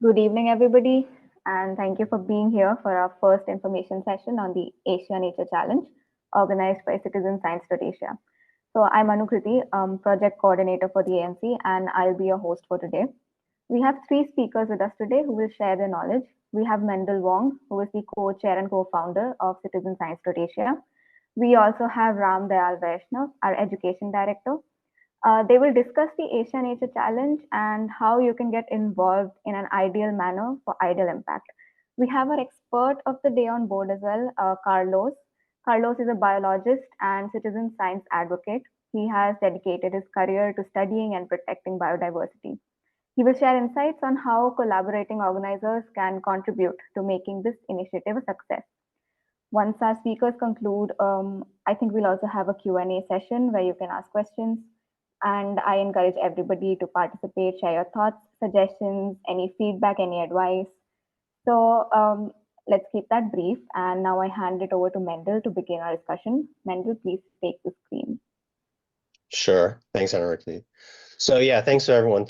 Good evening, everybody, and thank you for being here for our first information session on the Asia Nature Challenge organized by CitizenScience.Asia. So, I'm Anukriti, project coordinator for the AMC, and I'll be your host for today. We have three speakers with us today who will share their knowledge. We have Mendel Wong, who is the co chair and co founder of CitizenScience.Asia. We also have Dayal Vaishnav, our education director. They will discuss the Asia Nature Challenge and how you can get involved in an ideal manner for ideal impact. We have our expert of the day on board as well, Carlos. Carlos is a biologist and citizen science advocate. He has dedicated his career to studying and protecting biodiversity. He will share insights on how collaborating organizers can contribute to making this initiative a success. Once our speakers conclude, I think we'll also have a Q&A session where you can ask questions. And I encourage everybody to participate, share your thoughts, suggestions, any feedback, any advice. So let's keep that brief. And now I hand it over to Mendel to begin our discussion. Mendel, please take the screen. Sure. Thanks, Anukriti. So yeah, thanks to everyone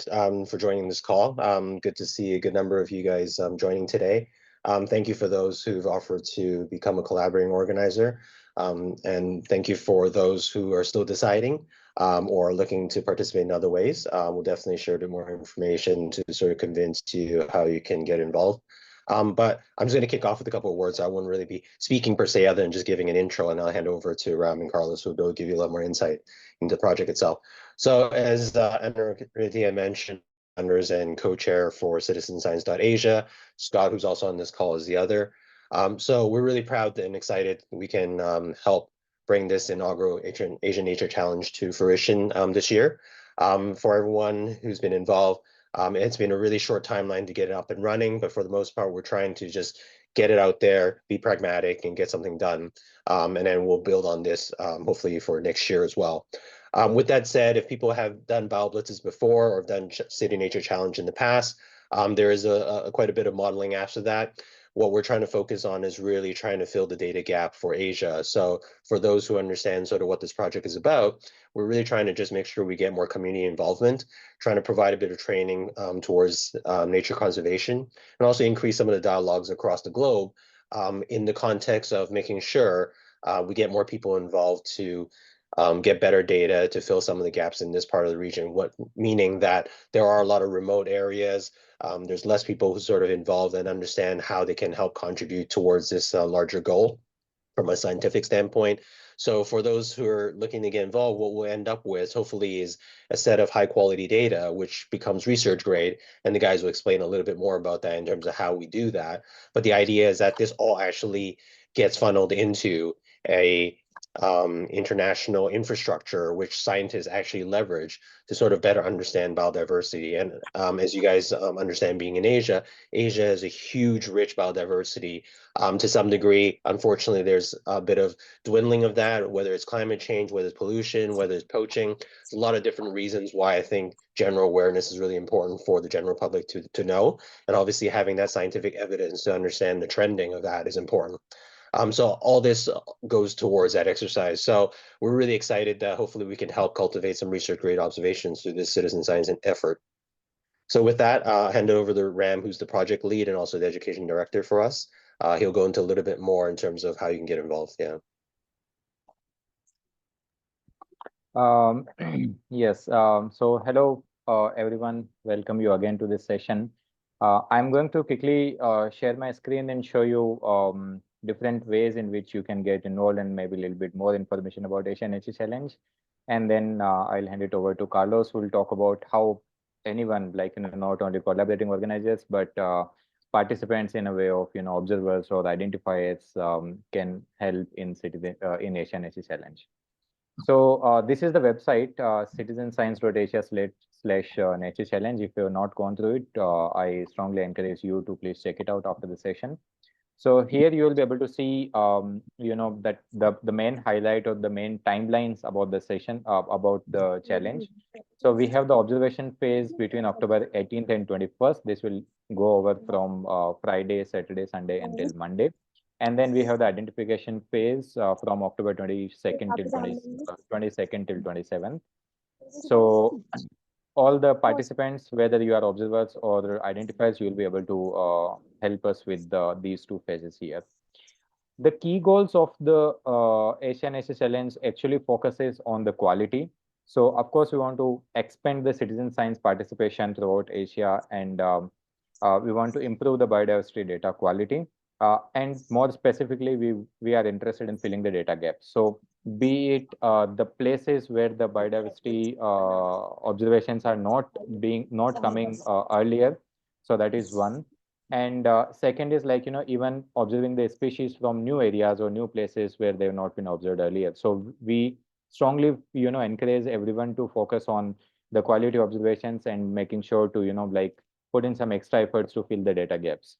for joining this call. Good to see a good number of you guys joining today. Thank you for those who've offered to become a collaborating organizer. And thank you for those who are still deciding or looking to participate in other ways. We'll definitely share a bit more information to sort of convince you how you can get involved. But I'm just going to kick off with a couple of words. I won't really be speaking per se other than just giving an intro, and I'll hand over to Ram and Carlos, who will give you a lot more insight into the project itself. So as Anukriti mentioned, founders and co-chair for CitizenScience.Asia. Scott, who's also on this call, is the other. So we're really proud and excited we can help bring this inaugural Asian Nature Challenge to fruition this year. For everyone who's been involved, it's been a really short timeline to get it up and running, but for the most part, we're trying to just get it out there, be pragmatic, and get something done. And then we'll build on this, hopefully for next year as well. With that said, if people have done BioBlitzes before or have done City Nature Challenge in the past, there is quite a bit of modeling after that. What we're trying to focus on is really trying to fill the data gap for Asia. So for those who understand sort of what this project is about, we're really trying to just make sure we get more community involvement, trying to provide a bit of training towards nature conservation, and also increase some of the dialogues across the globe in the context of making sure we get more people involved to get better data to fill some of the gaps in this part of the region, meaning that there are a lot of remote areas. There's less people who sort of involved and understand how they can help contribute towards this larger goal from a scientific standpoint. So for those who are looking to get involved, what we'll end up with hopefully is a set of high quality data, which becomes research grade. And the guys will explain a little bit more about that in terms of how we do that. But the idea is that this all actually gets funneled into a international infrastructure, which scientists actually leverage to sort of better understand biodiversity. And as you guys understand, being in Asia, Asia has a huge, rich biodiversity. To some degree, unfortunately, there's a bit of dwindling of that, whether it's climate change, whether it's pollution, whether it's poaching. There's a lot of different reasons why I think general awareness is really important for the general public to know. And obviously having that scientific evidence to understand the trending of that is important. So all this goes towards that exercise. So we're really excited that hopefully we can help cultivate some research-grade observations through this citizen science effort. So with that, I'll hand it over to Ram, who's the project lead and also the education director for us. He'll go into a little bit more in terms of how you can get involved. Yeah. Yes. So hello, everyone. Welcome you again to this session. I'm going to quickly share my screen and show you different ways in which you can get involved and maybe a little bit more information about Asia Nature Challenge. And then I'll hand it over to Carlos, who will talk about how anyone, like not only collaborating organizers, but participants in a way of observers or identifiers can help in in Asia Nature Challenge. So this is the website, CitizenScience.Asia/Nature Challenge. If you have not gone through it, I strongly encourage you to please check it out after the session. So here you will be able to see, that the main highlight or the main timelines about the session, about the challenge. So we have the observation phase between October 18th and 21st. This will go over from Friday, Saturday, Sunday until Monday. And then we have the identification phase from October 22nd till 27th. So all the participants, whether you are observers or identifiers, you will be able to help us with these two phases here. The key goals of the Asian Asia Challenge actually focuses on the quality. So of course, we want to expand the citizen science participation throughout Asia, and we want to improve the biodiversity data quality. And more specifically, we are interested in filling the data gaps. So be it the places where the biodiversity observations are not coming earlier. So that is one. And second is like, even observing the species from new areas or new places where they've not been observed earlier. So we strongly, encourage everyone to focus on the quality observations and making sure to, like put in some extra efforts to fill the data gaps.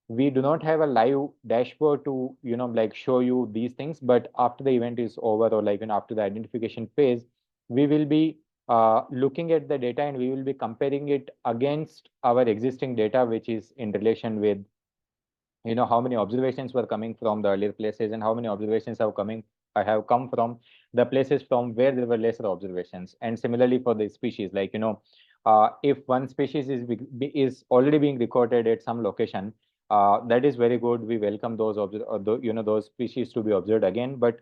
We do not have a live dashboard to, like show you these things, but after the event is over or like, after the identification phase, we will be looking at the data and we will be comparing it against our existing data, which is in relation with, how many observations were coming from the earlier places and how many observations have come from the places from where there were lesser observations. And similarly for the species, like, if one species is already being recorded at some location, that is very good. We welcome those those species to be observed again, but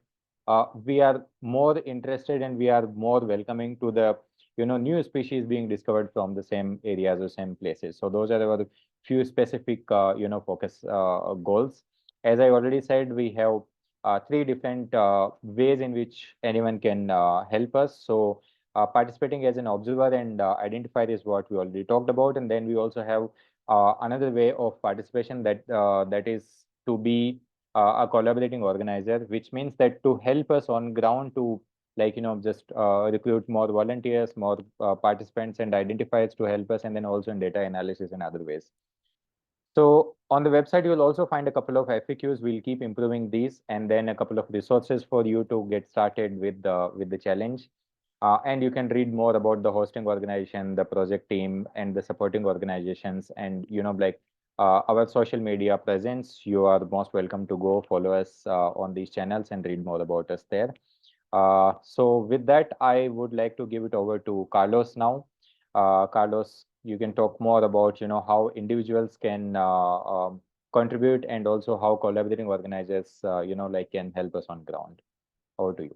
we are more interested and we are more welcoming to the new species being discovered from the same areas or same places. So those are our few specific focus goals. As I already said, we have three different ways in which anyone can help us. So participating as an observer and identifier is what we already talked about, and then we also have another way of participation that is to be a collaborating organizer, which means that to help us on ground to like just recruit more volunteers, more participants and identifiers to help us, and then also in data analysis and other ways. So on the website, you will also find a couple of FAQs. We'll keep improving these, and then a couple of resources for you to get started with the challenge. And you can read more about the hosting organization, the project team, and the supporting organizations, and like our social media presence. You are most welcome to go follow us on these channels and read more about us there. So with that, I would like to give it over to Carlos now. Carlos, you can talk more about how individuals can contribute and also how collaborating organizers like can help us on ground. Over to you.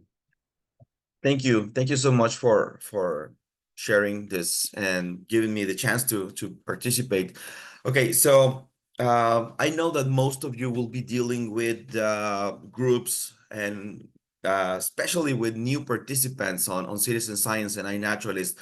Thank you so much for sharing this and giving me the chance to participate. Okay, so I know that most of you will be dealing with groups and especially with new participants on citizen science and iNaturalist.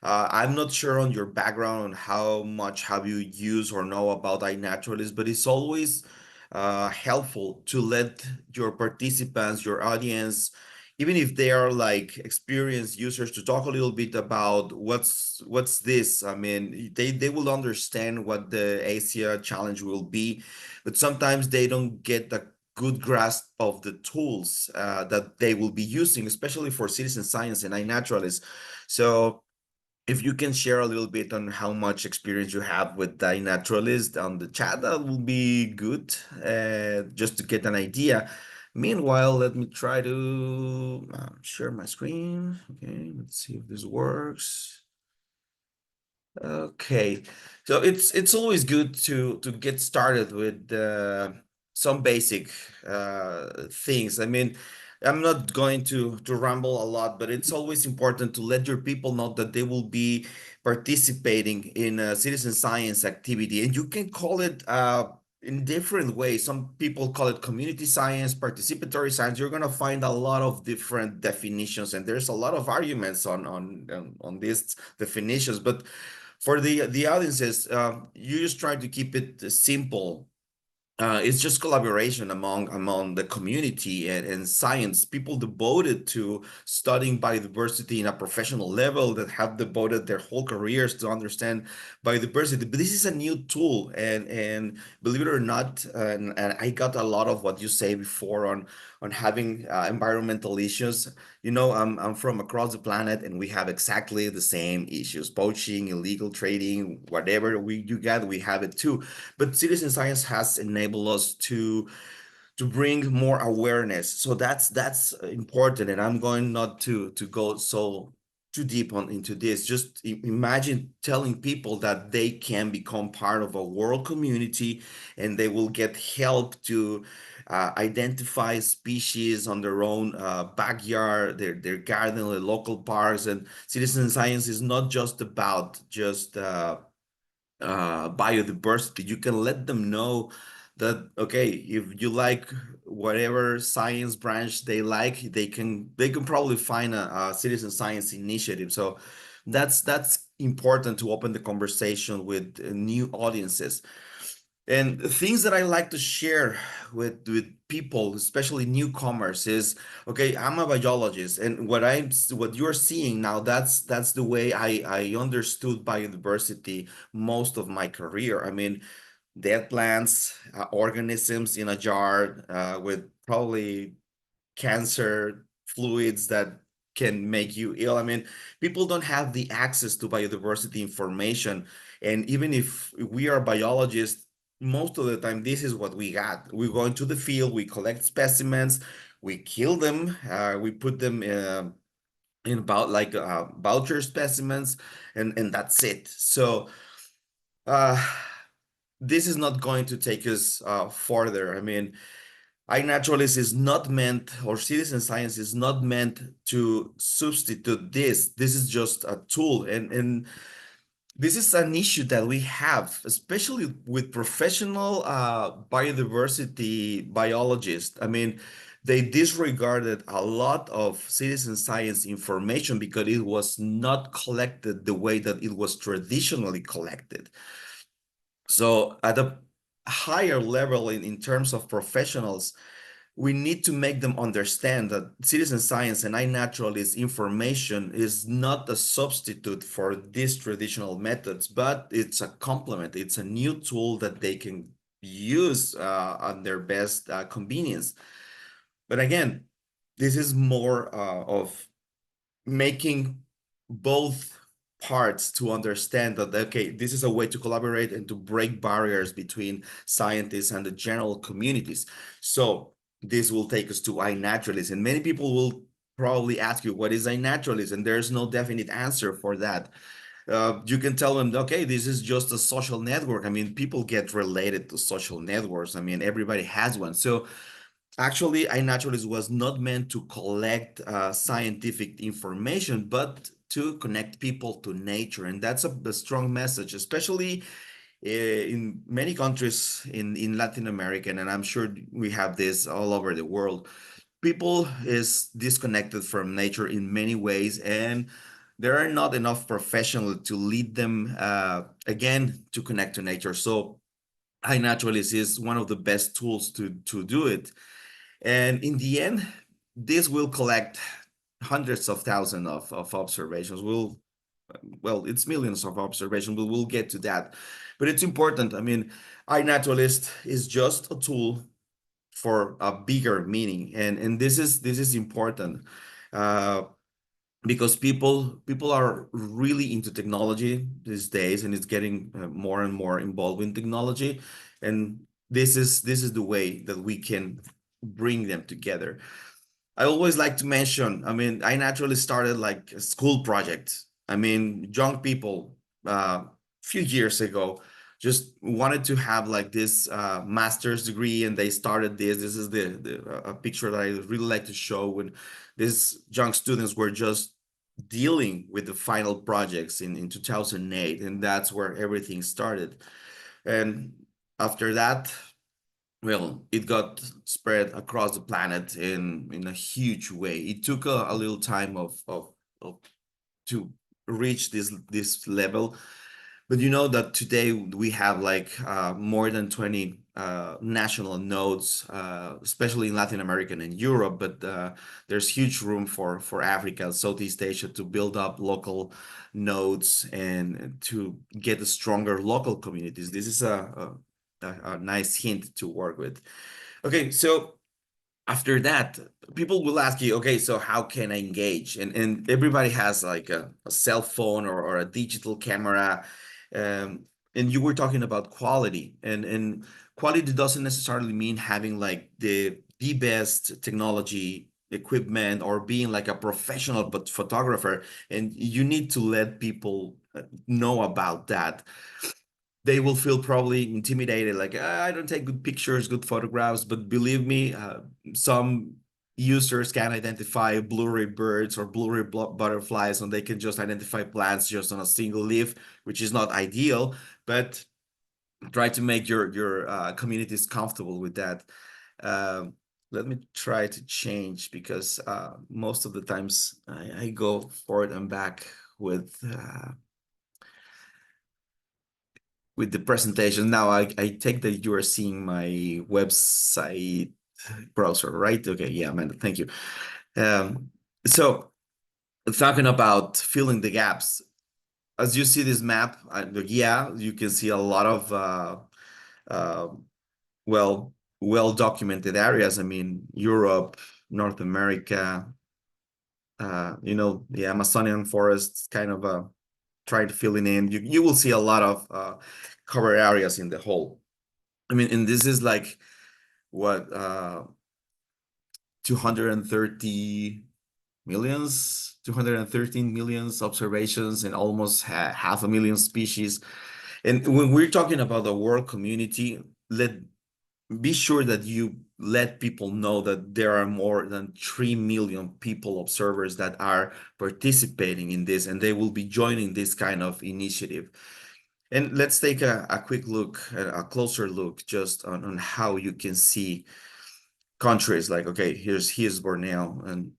I'm not sure on your background on how much have you used or know about iNaturalist, but it's always helpful to let your participants, your audience, even if they are like experienced users, to talk a little bit about what's this. I mean, they will understand what the Asia challenge will be, but sometimes they don't get the good grasp of the tools that they will be using, especially for citizen science and iNaturalist. So if you can share a little bit on how much experience you have with iNaturalist on the chat, that will be good, just to get an idea. Meanwhile, let me try to share my screen. Okay, let's see if this works. Okay, so it's always good to get started with some basic things. I mean, I'm not going to ramble a lot, but it's always important to let your people know that they will be participating in a citizen science activity, and you can call it in different ways. Some people call it community science, participatory science. You're gonna find a lot of different definitions, and there's a lot of arguments on these definitions. But for the audiences, you just try to keep it simple. It's just collaboration among the community and science people devoted to studying biodiversity in a professional level, that have devoted their whole careers to understand biodiversity. But this is a new tool, and believe it or not, and I got a lot of what you say before on having environmental issues. I'm from across the planet, and we have exactly the same issues: poaching, illegal trading, whatever you got, we have it too. But citizen science has enabled us to bring more awareness. So that's important, and I'm going not to go so too deep into this. Just imagine telling people that they can become part of a world community and they will get help to identify species on their own backyard, their garden, the local parks. And citizen science is not just about just biodiversity. You can let them know that, okay, if you like whatever science branch they like, they can probably find a citizen science initiative. So that's important to open the conversation with new audiences. And things that I like to share with people, especially newcomers, is, okay, I'm a biologist, and what you're seeing now, that's the way I understood biodiversity most of my career. I mean, dead plants, organisms in a jar with probably cancer fluids that can make you ill. I mean, people don't have the access to biodiversity information. And even if we are biologists, most of the time, this is what we got. We go into the field, we collect specimens, we kill them, we put them in about like voucher specimens, and that's it. So uh, this is not going to take us further. I mean, iNaturalist is not meant, or citizen science is not meant to substitute this. This is just a tool. And this is an issue that we have, especially with professional biodiversity biologists. I mean, they disregarded a lot of citizen science information because it was not collected the way that it was traditionally collected. So at a higher level in terms of professionals, we need to make them understand that citizen science and iNaturalist information is not a substitute for these traditional methods, but it's a complement. It's a new tool that they can use on their best convenience. But again, this is more of making both parts to understand that, okay, this is a way to collaborate and to break barriers between scientists and the general communities. So this will take us to iNaturalist, and many people will probably ask you, what is iNaturalist? And there's no definite answer for that. You can tell them, okay, this is just a social network. I mean, people get related to social networks. I mean, everybody has one. So actually, iNaturalist was not meant to collect scientific information, but to connect people to nature. And that's a strong message, especially in many countries in Latin America, and I'm sure we have this all over the world. People is disconnected from nature in many ways, and there are not enough professionals to lead them again to connect to nature. So iNaturalist is one of the best tools to do it. And in the end, this will collect hundreds of thousands of observations. Well, it's millions of observations, but we'll get to that. But it's important. I mean, iNaturalist is just a tool for a bigger meaning, and this is important because people are really into technology these days, and it's getting more and more involved in technology, and this is the way that we can bring them together. I always like to mention, I mean, iNaturalist started like a school project. I mean, young people a few years ago just wanted to have like this master's degree, and they started this. This is a picture that I really like to show when these young students were just dealing with the final projects in 2008, and that's where everything started. And after that, well, it got spread across the planet in a huge way. It took a little time of to reach this level, but you know that today we have like more than 20 national nodes, especially in Latin America and Europe. But there's huge room for Africa, Southeast Asia to build up local nodes and to get a stronger local communities. This is a nice hint to work with. Okay, so after that, people will ask you, okay, so how can I engage? And everybody has like a cell phone or a digital camera. And you were talking about quality, and quality doesn't necessarily mean having like the best technology equipment or being like a professional but photographer, and you need to let people know about that. They will feel probably intimidated, like, I don't take good pictures, good photographs, but believe me, some users can identify blurry birds or blurry butterflies, and they can just identify plants just on a single leaf, which is not ideal, but try to make your communities comfortable with that. Let me try to change, because most of the times I go forward and back with the presentation. Now I take that you are seeing my website browser, right? Okay, yeah, man, thank you. So talking about filling the gaps, as you see this map, yeah, you can see a lot of well documented areas. I mean, Europe, North America, the Amazonian forests, kind of try to fill it in. You will see a lot of cover areas in the whole. I mean, and this is like what 213 millions observations and almost half a million species. And when we're talking about the world community, be sure that you let people know that there are more than 3 million people, observers, that are participating in this, and they will be joining this kind of initiative. And let's take a quick look, a closer look, just on how you can see countries like, okay, here's Borneo, and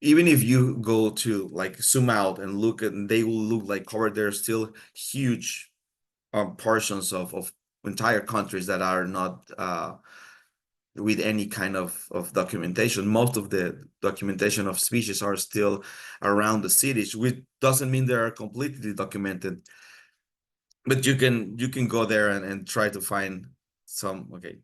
even if you go to like zoom out and look at, and they will look like covered, there's still huge portions of entire countries that are not with any kind of documentation. Most of the documentation of species are still around the cities, which doesn't mean they are completely documented, but you can go there and try to find some. Okay,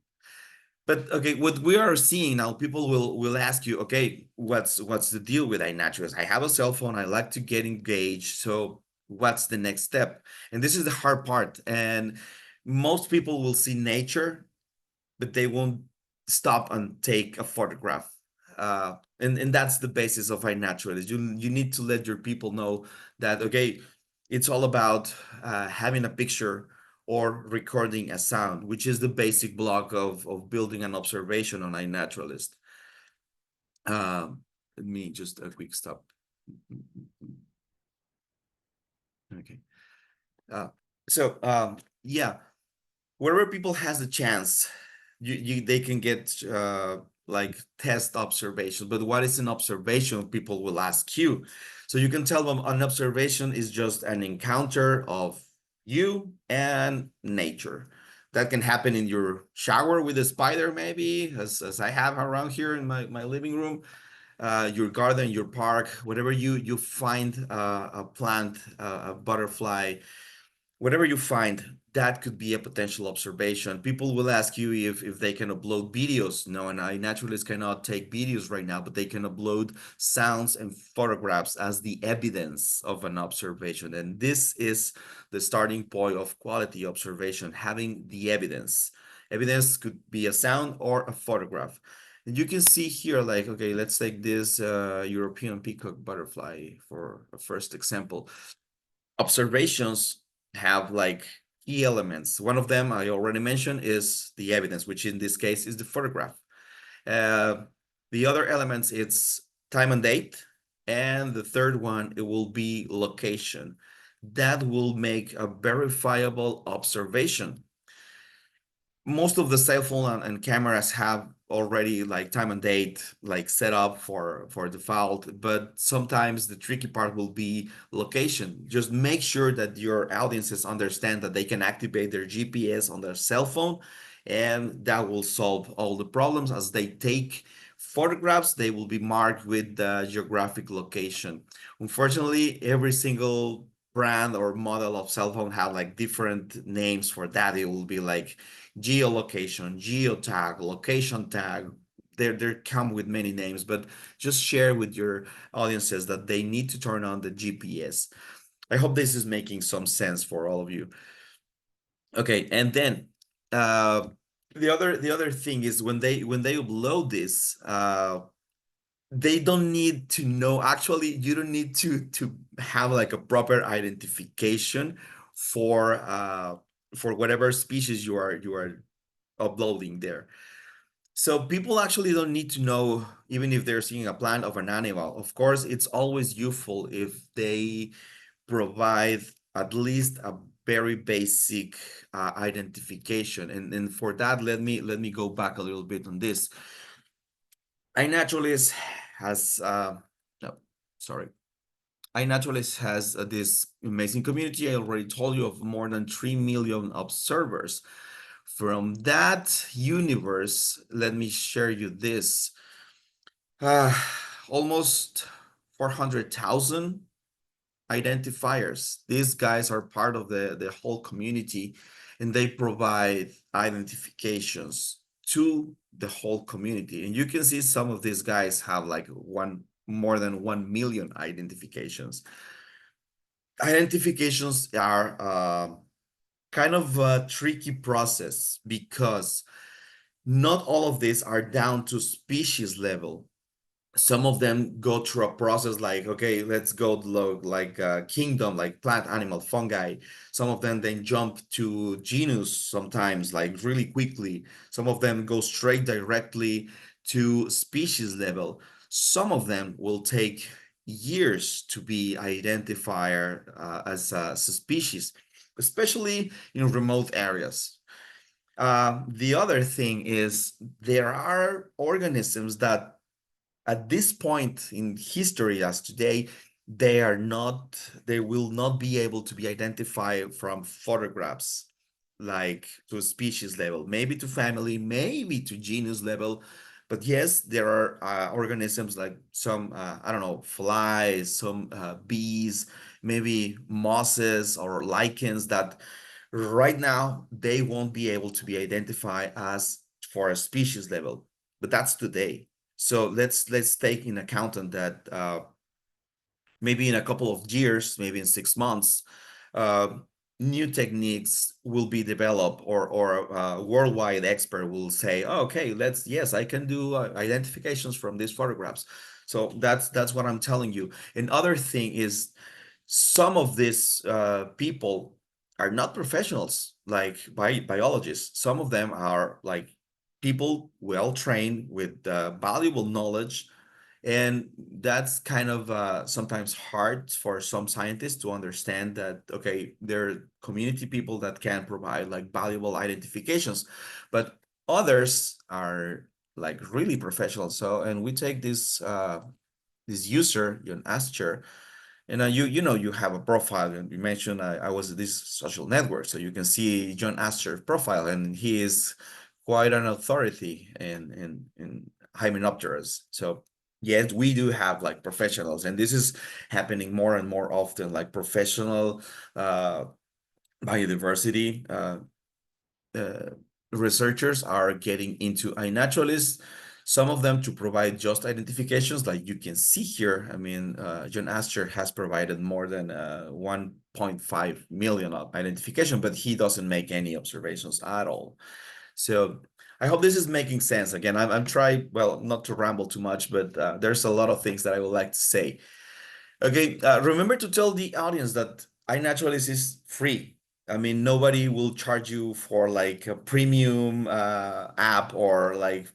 but okay, what we are seeing now, people will ask you, okay, what's the deal with iNaturalist? I have a cell phone, I like to get engaged, so what's the next step? And this is the hard part. And most people will see nature, but they won't stop and take a photograph. And that's the basis of iNaturalist. You need to let your people know that, okay, it's all about having a picture or recording a sound, which is the basic block of building an observation on iNaturalist. Let me just a quick stop. Okay. Yeah, wherever people has the chance, they can get like test observation. But what is an observation? People will ask you. So you can tell them an observation is just an encounter of you and nature. That can happen in your shower with a spider, maybe, as I have around here in my living room, your garden, your park, whatever you find a plant, a butterfly, whatever you find, that could be a potential observation. People will ask you if they can upload videos. No, and iNaturalist cannot take videos right now, but they can upload sounds and photographs as the evidence of an observation. And this is the starting point of quality observation, having the evidence. Evidence could be a sound or a photograph. And you can see here, like, okay, let's take this European peacock butterfly for a first example. Observations have like key elements. One of them I already mentioned is the evidence, which in this case is the photograph. The other elements, it's time and date. And the third one, it will be location. That will make a verifiable observation. Most of the cell phone and cameras have already like time and date like set up for default, but sometimes the tricky part will be location. Just make sure that your audiences understand that they can activate their GPS on their cell phone, and that will solve all the problems. As they take photographs, they will be marked with the geographic location. Unfortunately, every single brand or model of cell phone have like different names for that. It will be like geolocation, geotag, location tag. They come with many names, but just share with your audiences that they need to turn on the GPS. I hope this is making some sense for all of you. Okay, and then the other thing is when they upload this, they don't need to know. Actually, you don't need to have like a proper identification for whatever species you are uploading there. So people actually don't need to know, even if they're seeing a plant of an animal. Of course, it's always useful if they provide at least a very basic identification. And for that, let me go back a little bit on this. iNaturalist has no, sorry. iNaturalist has this amazing community. I already told you, of more than 3 million observers. From that universe, let me share you this. Almost 400,000 identifiers. These guys are part of the whole community, and they provide identifications to the whole community. And you can see some of these guys have like more than 1 million identifications. Identifications are kind of a tricky process, because not all of these are down to species level. Some of them go through a process like, okay, let's go like kingdom, like plant, animal, fungi. Some of them then jump to genus sometimes, like really quickly. Some of them go straight directly to species level. Some of them will take years to be identified as a species, especially in remote areas. The other thing is, there are organisms that at this point in history as today, they will not be able to be identified from photographs, like to a species level, maybe to family, maybe to genus level. But yes, there are organisms like some, I don't know, flies, some bees, maybe mosses or lichens that right now they won't be able to be identified as for a species level. But that's today. So let's take in account that maybe in a couple of years, maybe in 6 months, uh, new techniques will be developed, or a worldwide expert will say, oh, okay, yes, I can do identifications from these photographs. So that's what I'm telling you. Another thing is, some of these people are not professionals, like biologists. Some of them are like people well trained with valuable knowledge, and that's kind of sometimes hard for some scientists to understand that, okay, there are community people that can provide like valuable identifications, but others are like really professional. So, and we take this user, Jon Ascher, and you know, you have a profile, and you mentioned I was at this social network, so you can see Jon Ascher's profile, and he is quite an authority in Hymenopterus. So yes, we do have like professionals, and this is happening more and more often, like professional biodiversity uh, researchers are getting into iNaturalist. Some of them to provide just identifications, like you can see here. I mean, Jon Ascher has provided more than 1.5 million of identification, but he doesn't make any observations at all. So I hope this is making sense. Again, I'm trying, well, not to ramble too much, but there's a lot of things that I would like to say. Okay, remember to tell the audience that iNaturalist is free. I mean, nobody will charge you for like a premium app or like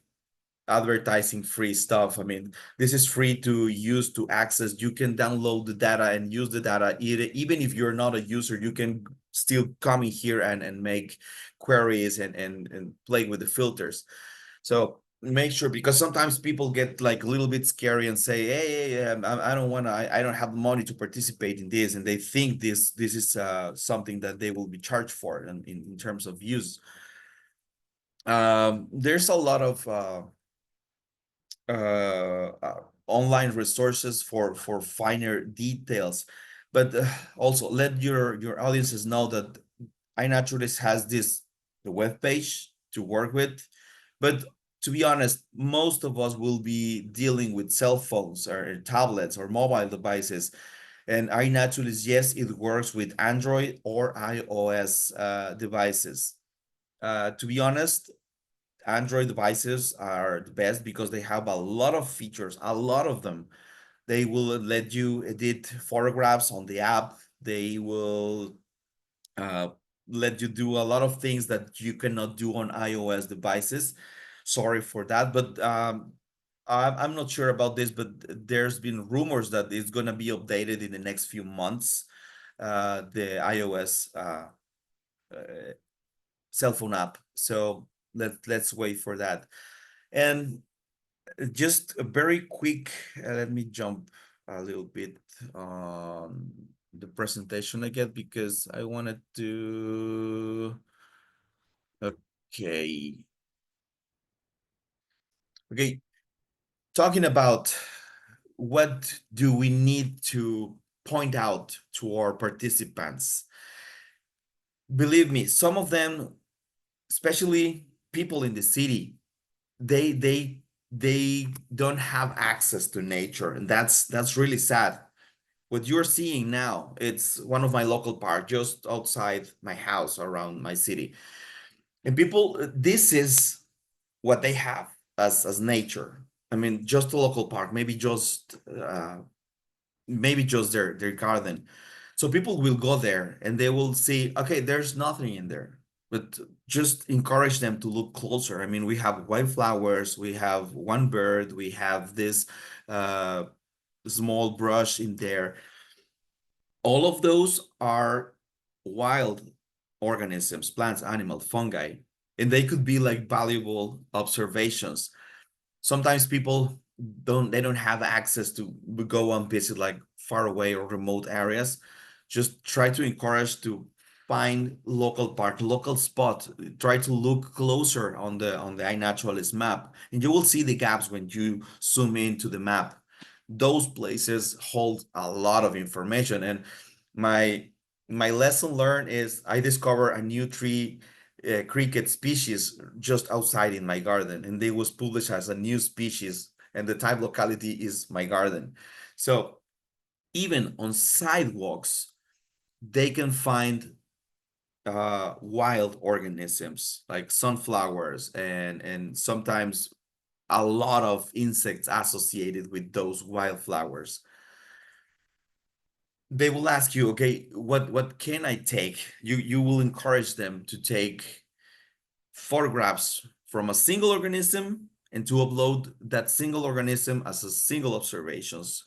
advertising free stuff. I mean, this is free to use, to access. You can download the data and use the data. Even if you're not a user, you can still come in here and make queries and play with the filters. So make sure, because sometimes people get like a little bit scary and say, hey, I don't want to, I don't have money to participate in this, and they think this is something that they will be charged for in terms of use. There's a lot of online resources for finer details, but also let your audiences know that iNaturalist has the web page to work with. But to be honest, most of us will be dealing with cell phones or tablets or mobile devices. And iNaturalist, yes, it works with Android or iOS devices. To be honest, Android devices are the best because they have a lot of features, a lot of them. They will let you edit photographs on the app. They will let you do a lot of things that you cannot do on iOS devices. Sorry for that, but I'm not sure about this, but there's been rumors that it's going to be updated in the next few months, the iOS cell phone app. So let's wait for that. And just a very quick, let me jump a little bit on the presentation again, because I wanted to, okay. Okay, talking about what do we need to point out to our participants. Believe me, some of them, especially people in the city, they don't have access to nature, and that's really sad. What you're seeing now, it's one of my local parks just outside my house around my city. And people, this is what they have as nature. I mean, just a local park, maybe just their garden. So people will go there and they will see, okay, there's nothing in there, but just encourage them to look closer. I mean, we have wildflowers, we have one bird, we have this small brush in there. All of those are wild organisms, plants, animals, fungi, and they could be like valuable observations. Sometimes people don't have access to go and visit like far away or remote areas. Just try to encourage to find local park, local spot. Try to look closer on the iNaturalist map, and you will see the gaps when you zoom into the map. Those places hold a lot of information. And my lesson learned is I discovered a new tree cricket species just outside in my garden, and they was published as a new species, and the type locality is my garden. So even on sidewalks, they can find wild organisms like sunflowers and sometimes a lot of insects associated with those wildflowers. They will ask you, okay, what can I take? You will encourage them to take photographs from a single organism and to upload that single organism as a single observations.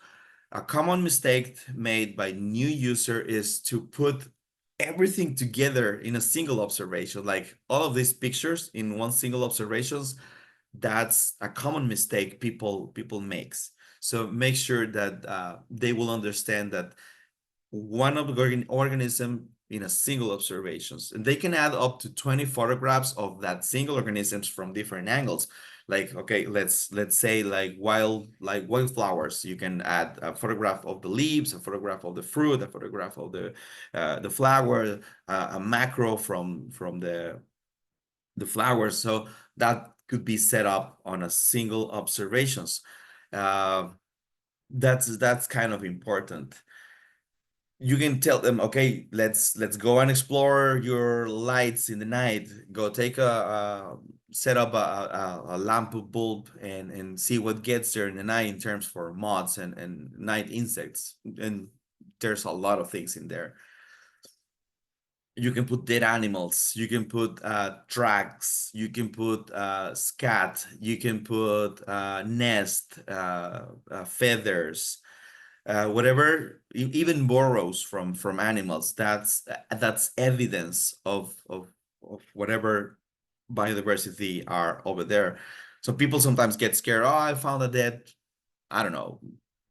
A common mistake made by new user is to put everything together in a single observation, like all of these pictures in one single observations. That's a common mistake people makes. So make sure that they will understand that one of the organism in a single observations, and they can add up to 20 photographs of that single organisms from different angles. Like, okay, let's say like wildflowers. You can add a photograph of the leaves, a photograph of the fruit, a photograph of the flower, a macro from the flowers. So that could be set up on a single observations. That's kind of important. You can tell them, okay, let's go and explore your lights in the night. Go take set up a lamp bulb and see what gets there in the night in terms for moths and night insects. And there's a lot of things in there. You can put dead animals, you can put tracks, you can put scat, you can put nest, feathers, whatever, even burrows from animals. That's evidence of whatever biodiversity are over there. So people sometimes get scared. Oh, I found a dead, I don't know,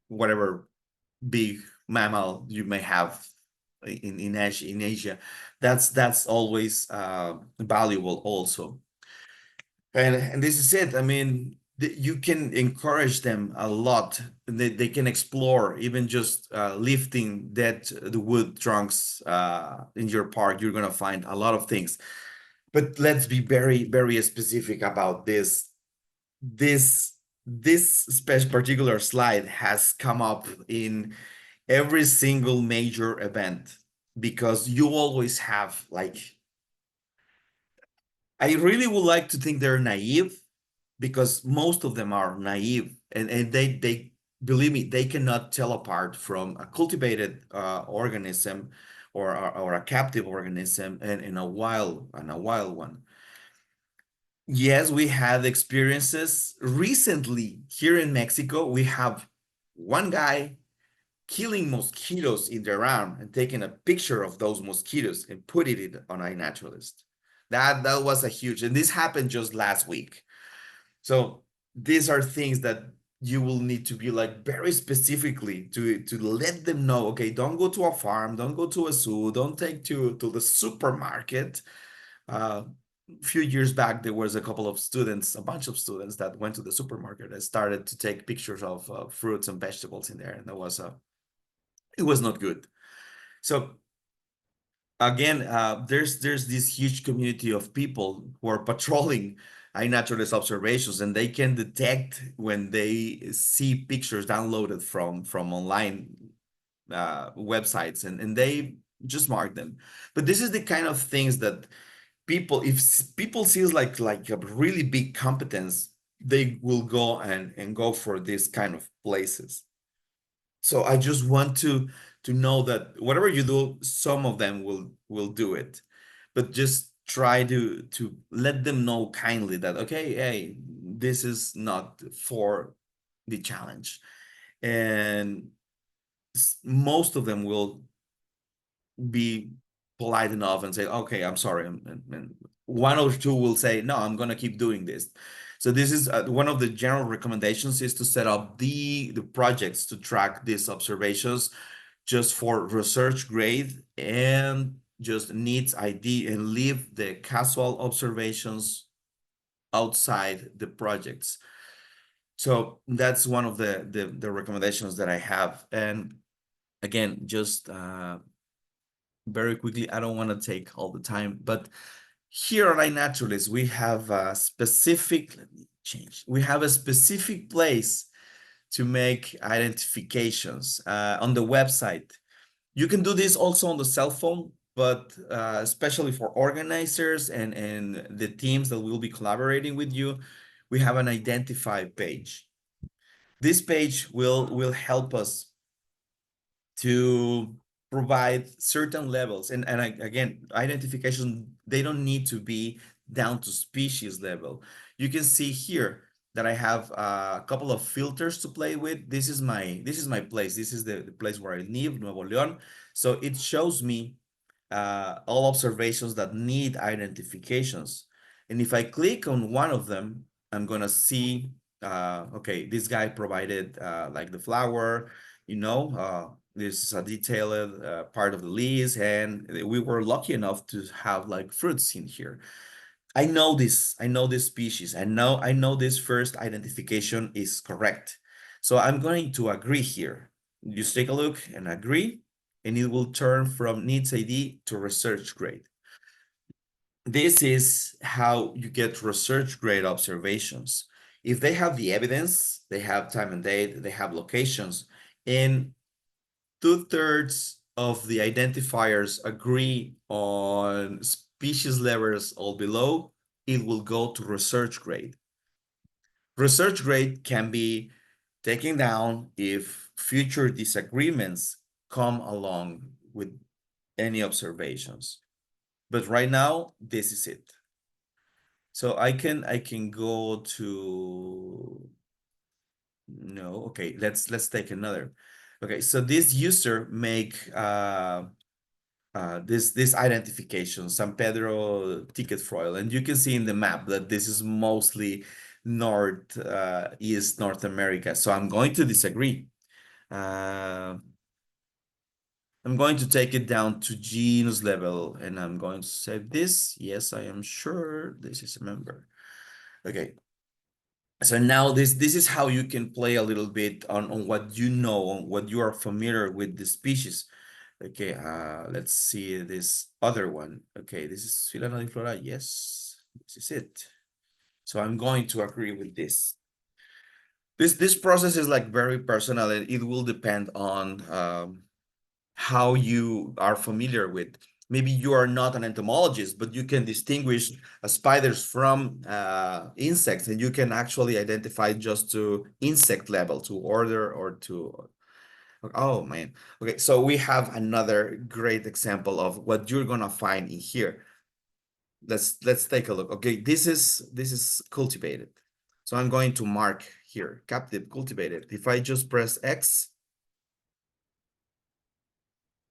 whatever big mammal you may have in Asia. That's always valuable also. And this is it. I mean, you can encourage them a lot. They can explore, even just lifting the wood trunks in your park. You're gonna find a lot of things. But let's be very, very specific about this. This special particular slide has come up in every single major event, because you always have like, I really would like to think they're naive, because most of them are naive, and they believe me, they cannot tell apart from a cultivated organism or a captive organism and a wild one. Yes, we had experiences recently here in Mexico. We have one guy killing mosquitoes in their arm and taking a picture of those mosquitoes and put it on iNaturalist. That was a huge, and this happened just last week. So these are things that you will need to be like very specifically to let them know, okay, don't go to a farm, don't go to a zoo, don't take to the supermarket. A few years back, there was a bunch of students that went to the supermarket and started to take pictures of fruits and vegetables in there, and it was not good. So again, there's this huge community of people who are patrolling iNaturalist observations, and they can detect when they see pictures downloaded from online websites, and they just mark them. But this is the kind of things that if people sees like a really big competence, they will go and go for these kind of places. So I just want to know that whatever you do, some of them will do it, but just try to let them know kindly that, okay, hey, this is not for the challenge. And most of them will be polite enough and say, okay, I'm sorry, and one or two will say, no, I'm gonna keep doing this. So this is one of the general recommendations, is to set up the projects to track these observations just for research grade, and just needs ID, and leave the casual observations outside the projects. So that's one of the recommendations that I have. And again, just very quickly, I don't want to take all the time, but here at iNaturalist, we have a specific, let me change, we have a specific place to make identifications on the website. You can do this also on the cell phone, but especially for organizers and the teams that will be collaborating with you, we have an identify page. This page will help us to provide certain levels. And again, identification, they don't need to be down to species level. You can see here that I have a couple of filters to play with. This is my place. This is the place where I live, Nuevo León. So it shows me all observations that need identifications. And if I click on one of them, I'm gonna see, okay, this guy provided like the flower, this is a detailed part of the leaves, and we were lucky enough to have like fruits in here. I know this species. I know this first identification is correct. So I'm going to agree here. Just take a look and agree, and it will turn from needs ID to research grade. This is how you get research grade observations. If they have the evidence, they have time and date, they have locations, and 2/3 of the identifiers agree on species levels or below, it will go to research grade. Research grade can be taken down if future disagreements come along with any observations. But right now, this is it. So I can go to, no, okay, let's take another. Okay, so this user make this identification, San Pedro ticket foil, and you can see in the map that this is mostly East North America. So I'm going to disagree. I'm going to take it down to genus level, and I'm going to save this. Yes, I am sure this is a member. Okay. So now this is how you can play a little bit on what you know, on what you are familiar with the species. Okay, let's see this other one. Okay, this is Phila flora. Yes, this is it. So I'm going to agree with this. This process is like very personal, and it will depend on how you are familiar with. maybe you are not an entomologist, but you can distinguish spiders from insects, and you can actually identify just to insect level, to order, or to, oh man. Okay, so we have another great example of what you're gonna find in here. Let's take a look. Okay, this is cultivated. So I'm going to mark here, captive cultivated. If I just press X,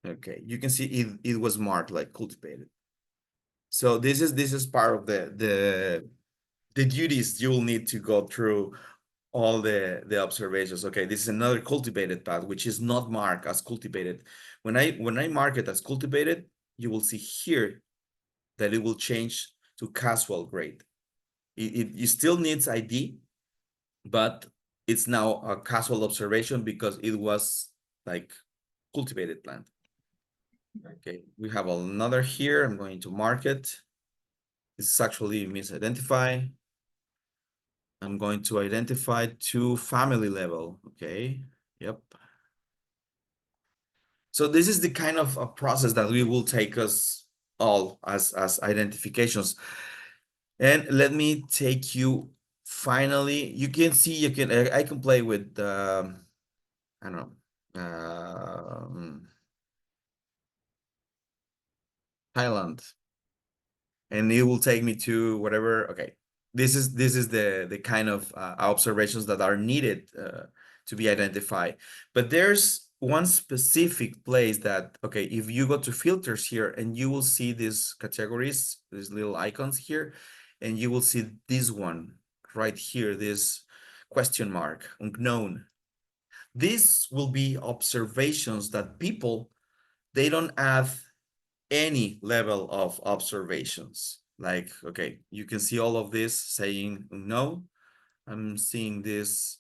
okay, you can see it was marked like cultivated. So this is part of the duties you'll need to go through all the observations. Okay, this is another cultivated path, which is not marked as cultivated. When I mark it as cultivated, you will see here that it will change to casual grade. It still needs ID, but it's now a casual observation because it was like cultivated plant. Okay, we have another here. I'm going to mark it. This is actually misidentify. I'm going to identify to family level. Okay, yep. So this is the kind of a process that we will take us all as identifications. And let me take you finally, you can see, I can play with, I don't know, Thailand, and it will take me to whatever. Okay, this is the kind of observations that are needed to be identified. But there's one specific place that, okay, if you go to filters here, and you will see these categories, these little icons here, and you will see this one right here, this question mark, unknown. These will be observations that people, they don't have any level of observations. Like, okay, you can see all of this saying no. I'm seeing this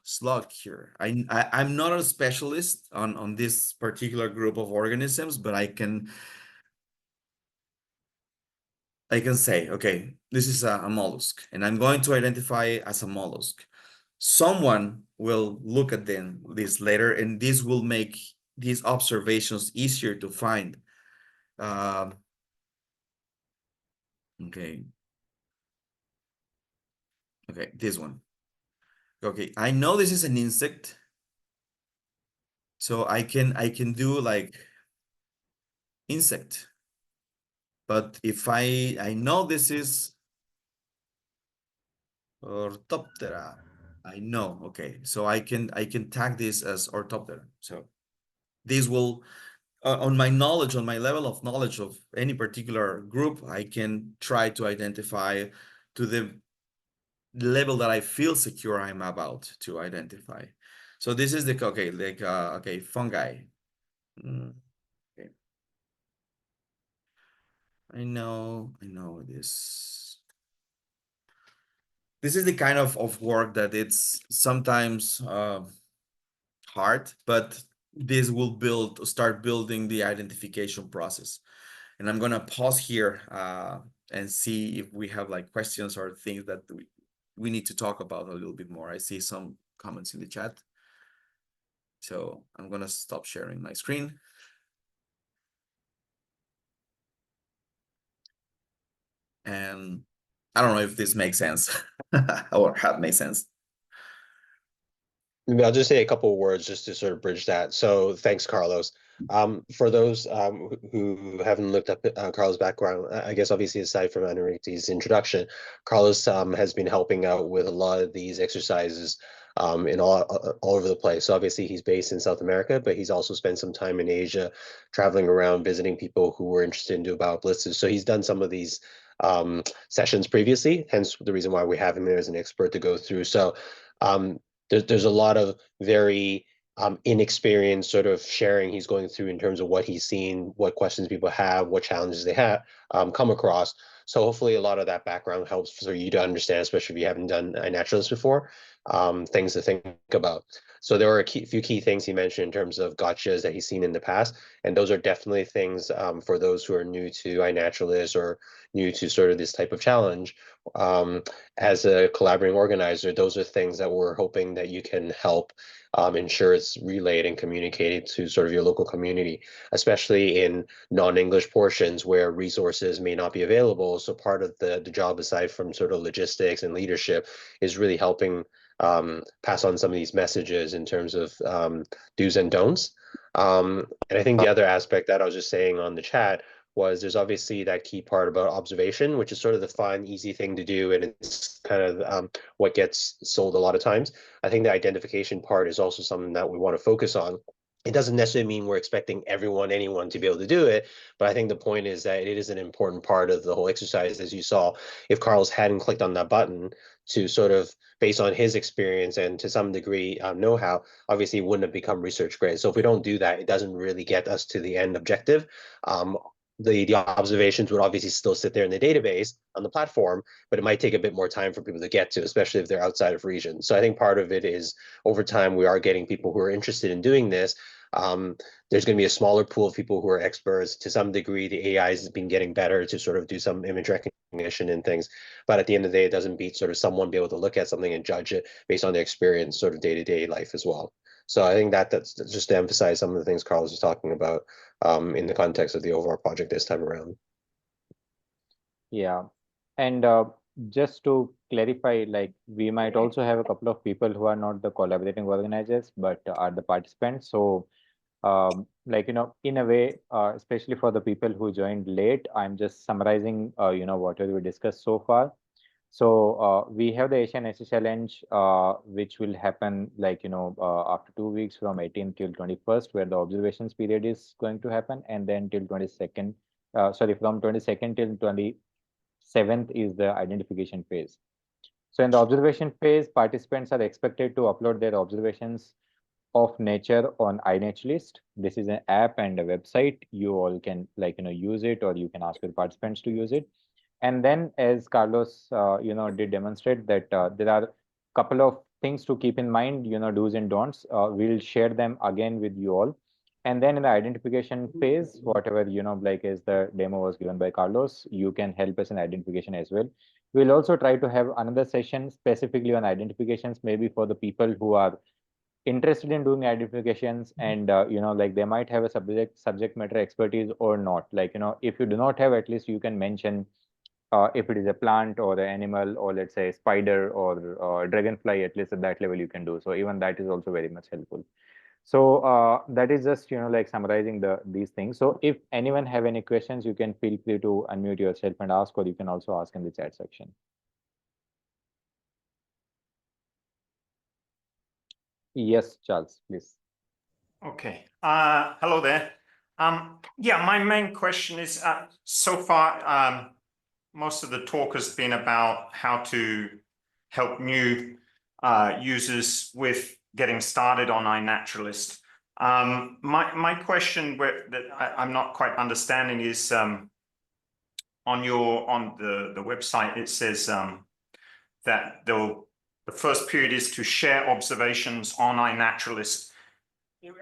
slug here. I'm not a specialist on this particular group of organisms, but I can say, okay, this is a mollusk, and I'm going to identify as a mollusk. Someone will look at this later, and this will make these observations easier to find. Okay. Okay, this one. Okay, I know this is an insect, so I can do like insect. But if I know this is Orthoptera, I know. Okay, so I can tag this as Orthoptera. So this will, on my knowledge, on my level of knowledge of any particular group, I can try to identify to the level that I feel secure I'm about to identify. So this is the, okay, like okay, fungi. Okay. I know this. This is the kind of work that it's sometimes hard, but this will start building the identification process. And I'm gonna pause here and see if we have like questions or things that we need to talk about a little bit more. I see some comments in the chat. So I'm gonna stop sharing my screen. And I don't know if this makes sense or have made sense. Maybe I'll just say a couple of words just to sort of bridge that. So thanks, Carlos. For those who haven't looked up Carlos' background, I guess obviously aside from Anukriti's introduction, Carlos has been helping out with a lot of these exercises in all over the place. So obviously he's based in South America, but he's also spent some time in Asia, traveling around, visiting people who were interested in bioblisters. So he's done some of these sessions previously, hence the reason why we have him there as an expert to go through. So there's a lot of very inexperienced sort of sharing he's going through in terms of what he's seen, what questions people have, what challenges they have come across. So hopefully a lot of that background helps for you to understand, especially if you haven't done iNaturalist before, things to think about. So there are a few key things he mentioned in terms of gotchas that he's seen in the past, and those are definitely things for those who are new to iNaturalist or new to sort of this type of challenge. As a collaborating organizer, those are things that we're hoping that you can help ensure it's relayed and communicated to sort of your local community, especially in non-English portions where resources may not be available. So part of the job, aside from sort of logistics and leadership, is really helping pass on some of these messages in terms of do's and don'ts. And I think the other aspect that I was just saying on the chat was there's obviously that key part about observation, which is sort of the fun, easy thing to do, and it's kind of what gets sold a lot of times. I think the identification part is also something that we want to focus on. It doesn't necessarily mean we're expecting anyone to be able to do it, but I think the point is that it is an important part of the whole exercise. As you saw, if Carlos hadn't clicked on that button to sort of, based on his experience and to some degree know-how, obviously it wouldn't have become research grade. So if we don't do that, it doesn't really get us to the end objective. The observations would obviously still sit there in the database on the platform, but it might take a bit more time for people to get to, especially if they're outside of region. So I think part of it is over time, we are getting people who are interested in doing this. There's going to be a smaller pool of people who are experts. To some degree, the AI has been getting better to sort of do some image recognition and things. But at the end of the day, it doesn't beat sort of someone be able to look at something and judge it based on their experience, sort of day-to-day life as well. So I think that's just to emphasize some of the things Carlos was talking about in the context of the overall project this time around. Yeah, and just to clarify, like we might also have a couple of people who are not the collaborating organizers, but are the participants. So like, in a way, especially for the people who joined late, I'm just summarizing, whatever we discussed so far. So we have the Asian Asia Challenge, which will happen like, after 2 weeks from 18th till 21st, where the observations period is going to happen. And then till 22nd, from 22nd till 27th is the identification phase. So in the observation phase, participants are expected to upload their observations of nature on iNaturalist. This is an app and a website. You all can use it, or you can ask your participants to use it. And then, as Carlos, did demonstrate that there are a couple of things to keep in mind, do's and don'ts. We'll share them again with you all. And then in the identification phase, whatever, like as the demo was given by Carlos, you can help us in identification as well. We'll also try to have another session specifically on identifications, maybe for the people who are interested in doing identifications and they might have a subject matter expertise or not. If you do not have, at least you can mention if it is a plant or an animal, or let's say spider or dragonfly, at least at that level you can do. So even that is also very much helpful. So that is just summarizing these things. So if anyone have any questions, you can feel free to unmute yourself and ask, or you can also ask in the chat section. Yes, Charles, please. Okay. Hello there. Yeah, my main question is, so far, most of the talk has been about how to help new users with getting started on iNaturalist. My question that I'm not quite understanding is on the website, it says that the first period is to share observations on iNaturalist.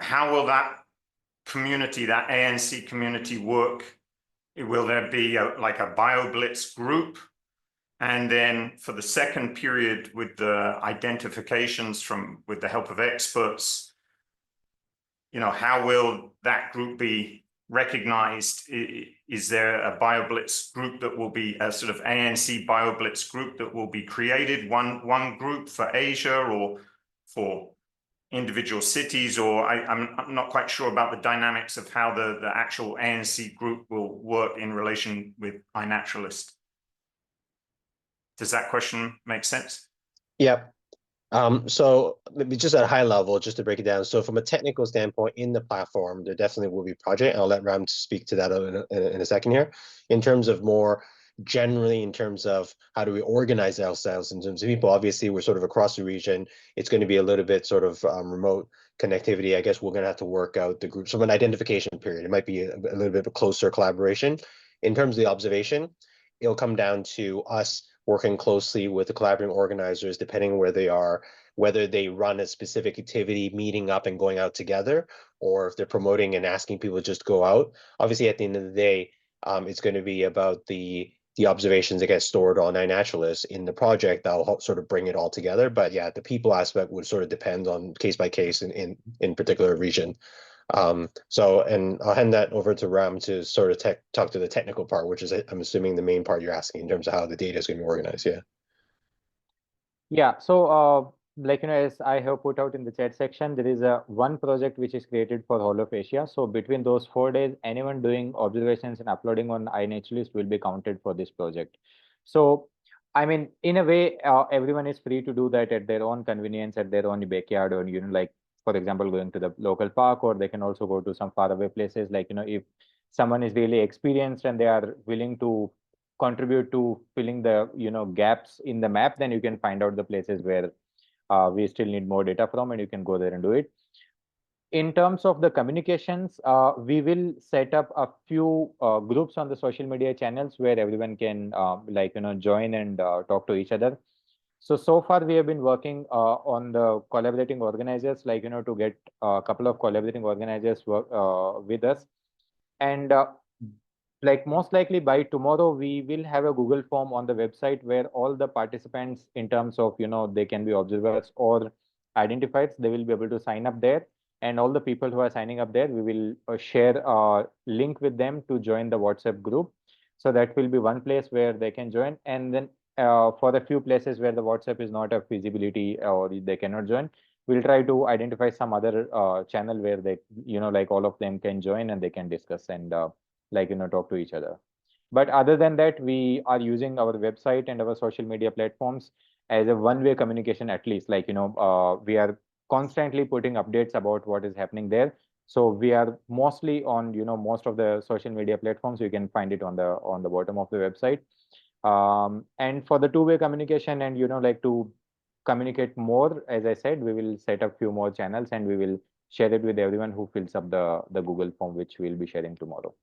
How will that community, that ANC community, work? Will there be like a BioBlitz group? And then for the second period, with the identifications with the help of experts, how will that group be recognized? Is there a BioBlitz group that will be a sort of ANC BioBlitz group that will be created, one group for Asia or for individual cities? Or I'm not quite sure about the dynamics of how the actual ANC group will work in relation with iNaturalist. Does that question make sense? Yeah. So maybe just at a high level, just to break it down. So from a technical standpoint in the platform, there definitely will be a project. And I'll let Ram speak to that in a second here. In terms of more generally, in terms of how do we organize ourselves in terms of people, obviously we're sort of across the region. It's going to be a little bit sort of remote connectivity. I guess we're going to have to work out the groups from an identification period. It might be a little bit of a closer collaboration. In terms of the observation, it'll come down to us working closely with the collaborating organizers, depending on where they are, whether they run a specific activity, meeting up and going out together, or if they're promoting and asking people to just go out. Obviously, at the end of the day, it's going to be about the the observations that get stored on iNaturalist in the project that'll help sort of bring it all together. But yeah, the people aspect would sort of depend on case by case in particular region. And I'll hand that over to Ram to sort of talk to the technical part, which is, I'm assuming, the main part you're asking in terms of how the data is going to be organized. Yeah. Yeah. So, like, as I have put out in the chat section, there is one project which is created for whole of Asia. So between those 4 days, anyone doing observations and uploading on iNaturalist will be counted for this project. So, I mean, in a way, everyone is free to do that at their own convenience, at their own backyard, or, like, for example, going to the local park, or they can also go to some faraway places. Like, if someone is really experienced and they are willing to contribute to filling the gaps in the map, then you can find out the places where we still need more data from, and you can go there and do it. In terms of the communications, we will set up a few groups on the social media channels where everyone can join and talk to each other. So far we have been working on the collaborating organizers, to get a couple of collaborating organizers work with us. And most likely by tomorrow, we will have a Google form on the website where all the participants, in terms of, they can be observers or identifiers, they will be able to sign up there. And all the people who are signing up there, we will share a link with them to join the WhatsApp group. So that will be one place where they can join. And then for a few places where the WhatsApp is not a feasibility or they cannot join, we'll try to identify some other channel where they, all of them can join and they can discuss and talk to each other. But other than that, we are using our website and our social media platforms as a one-way communication, at least. We are constantly putting updates about what is happening there. So we are mostly on, most of the social media platforms. You can find it on the bottom of the website. And for the two-way communication and, to communicate more, as I said, we will set up few more channels and we will share it with everyone who fills up the Google form, which we'll be sharing tomorrow.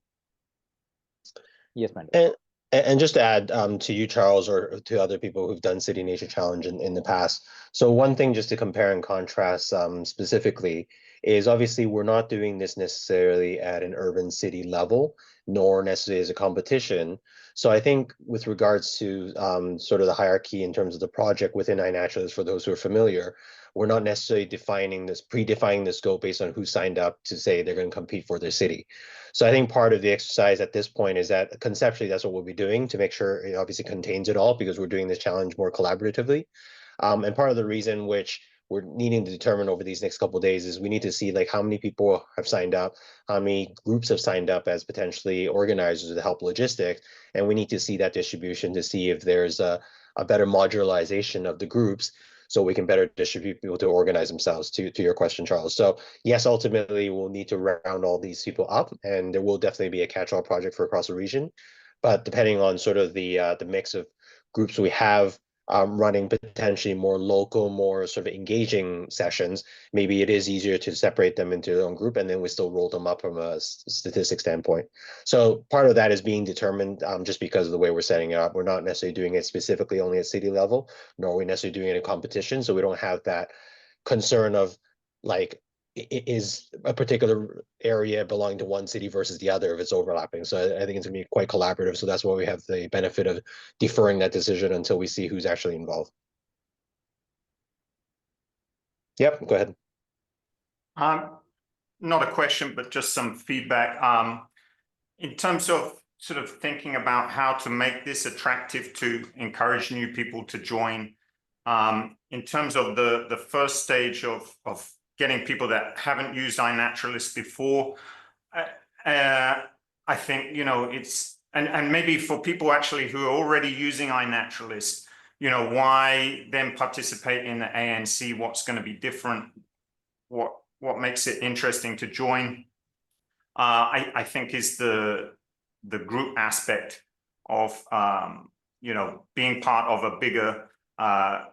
Yes, Mendel. And just to add to you, Charles, or to other people who've done City Nature Challenge in the past. So one thing just to compare and contrast specifically is obviously we're not doing this necessarily at an urban city level, nor necessarily as a competition. So I think with regards to sort of the hierarchy in terms of the project within iNaturalist, for those who are familiar, we're not necessarily predefining the scope based on who signed up to say they're going to compete for their city. So I think part of the exercise at this point is that conceptually, that's what we'll be doing to make sure it obviously contains it all, because we're doing this challenge more collaboratively. And part of the reason which we're needing to determine over these next couple of days is we need to see like how many people have signed up, how many groups have signed up as potentially organizers to help logistics, and we need to see that distribution to see if there's a better modularization of the groups, so we can better distribute people to organize themselves, to your question, Charles. So yes, ultimately we'll need to round all these people up, and there will definitely be a catch-all project for across the region. But depending on sort of the mix of groups we have running potentially more local, more sort of engaging sessions, maybe it is easier to separate them into their own group, and then we still roll them up from a statistics standpoint. So part of that is being determined just because of the way we're setting it up. We're not necessarily doing it specifically only at city level, nor are we necessarily doing it in competition. So we don't have that concern of like, is a particular area belonging to one city versus the other if it's overlapping. So I think it's gonna be quite collaborative. So that's why we have the benefit of deferring that decision until we see who's actually involved. Yep, go ahead. Not a question, but just some feedback. In terms of sort of thinking about how to make this attractive to encourage new people to join, in terms of the first stage of getting people that haven't used iNaturalist before, I think, it's, and maybe for people actually who are already using iNaturalist, why then participate in the ANC, what's going to be different, what makes it interesting to join, I think is the group aspect of, being part of a bigger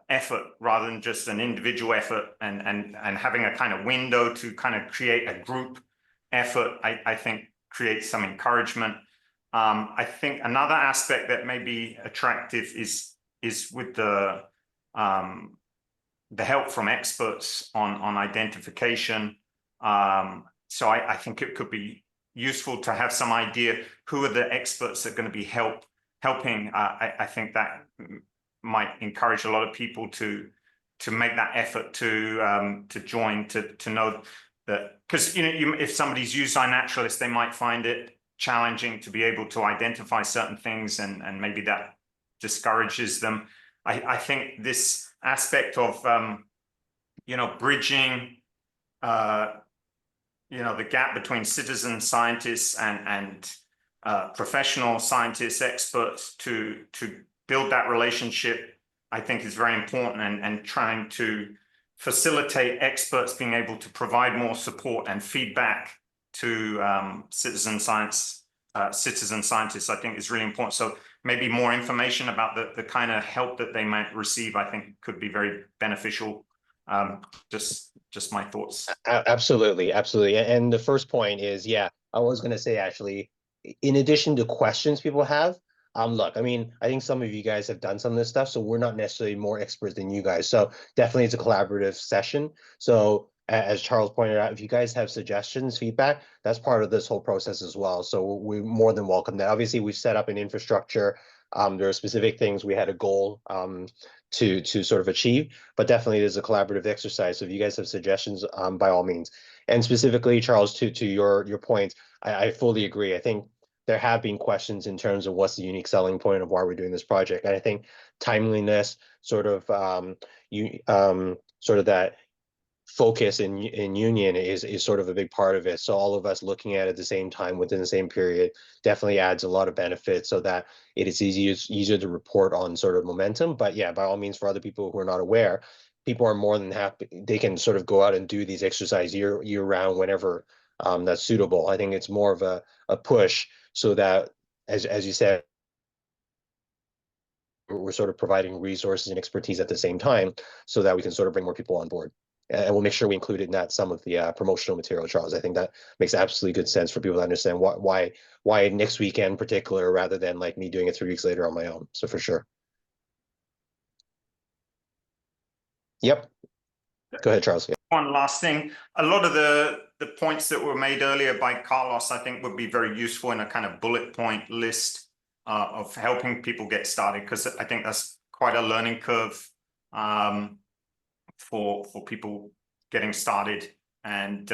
effort rather than just an individual effort, and having a kind of window to kind of create a group effort, I think creates some encouragement. I think another aspect that may be attractive is with the help from experts on identification. So I think it could be useful to have some idea who are the experts that are going to be helping, I think that might encourage a lot of people to make that effort to join, to know that, because if somebody's used iNaturalist, they might find it challenging to be able to identify certain things, and maybe that discourages them. I think this aspect of bridging the gap between citizen scientists and professional scientists, experts, to build that relationship, I think is very important, and trying to facilitate experts being able to provide more support and feedback to citizen scientists, I think is really important. So maybe more information about the kind of help that they might receive, I think could be very beneficial. Just my thoughts. Absolutely. And the first point is, yeah, I was going to say, actually, in addition to questions people have, look, I mean, I think some of you guys have done some of this stuff, so we're not necessarily more experts than you guys. So definitely it's a collaborative session. So as Charles pointed out, if you guys have suggestions, feedback, that's part of this whole process as well. So we more than welcome that. Obviously, we've set up an infrastructure. There are specific things we had a goal to sort of achieve, but definitely it is a collaborative exercise. So if you guys have suggestions, by all means. And specifically, Charles, to your point, I fully agree. I think there have been questions in terms of what's the unique selling point of why we're doing this project. And I think timeliness, sort of that focus in union is sort of a big part of it. So all of us looking at it at the same time within the same period definitely adds a lot of benefit, so that it is easier to report on sort of momentum. But yeah, by all means, for other people who are not aware, people are more than happy. They can sort of go out and do these exercises year round whenever that's suitable. I think it's more of a push, so that as you said, we're sort of providing resources and expertise at the same time, so that we can sort of bring more people on board. And we'll make sure we include in that some of the promotional material, Charles. I think that makes absolutely good sense for people to understand why next weekend in particular, rather than like me doing it 3 weeks later on my own. So for sure. Yep. Go ahead, Charles. Yeah. One last thing. A lot of the points that were made earlier by Carlos, I think, would be very useful in a kind of bullet point list of helping people get started, because I think that's quite a learning curve for people getting started, and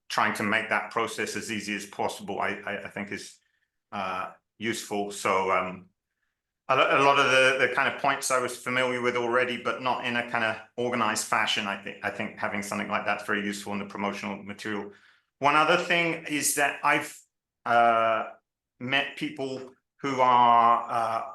trying to make that process as easy as possible, I think is useful. So a lot of the kind of points I was familiar with already, but not in a kind of organized fashion. I think having something like that's very useful in the promotional material. One other thing is that I've met people who are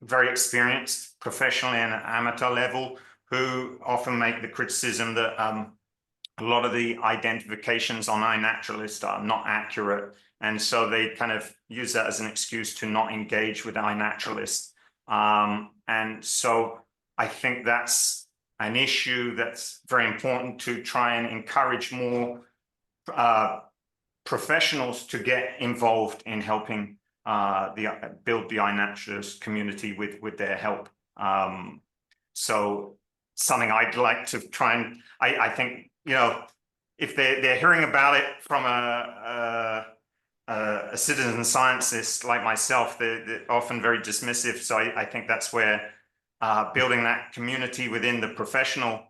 very experienced professionally and at amateur level, who often make the criticism that a lot of the identifications on iNaturalist are not accurate, and so they kind of use that as an excuse to not engage with iNaturalist. And so I think that's an issue that's very important, to try and encourage more professionals to get involved in helping build the iNaturalist community with their help. So something I'd like to try and, I think, if they're hearing about it from a citizen scientist like myself, they're often very dismissive. So I think that's where building that community within the professional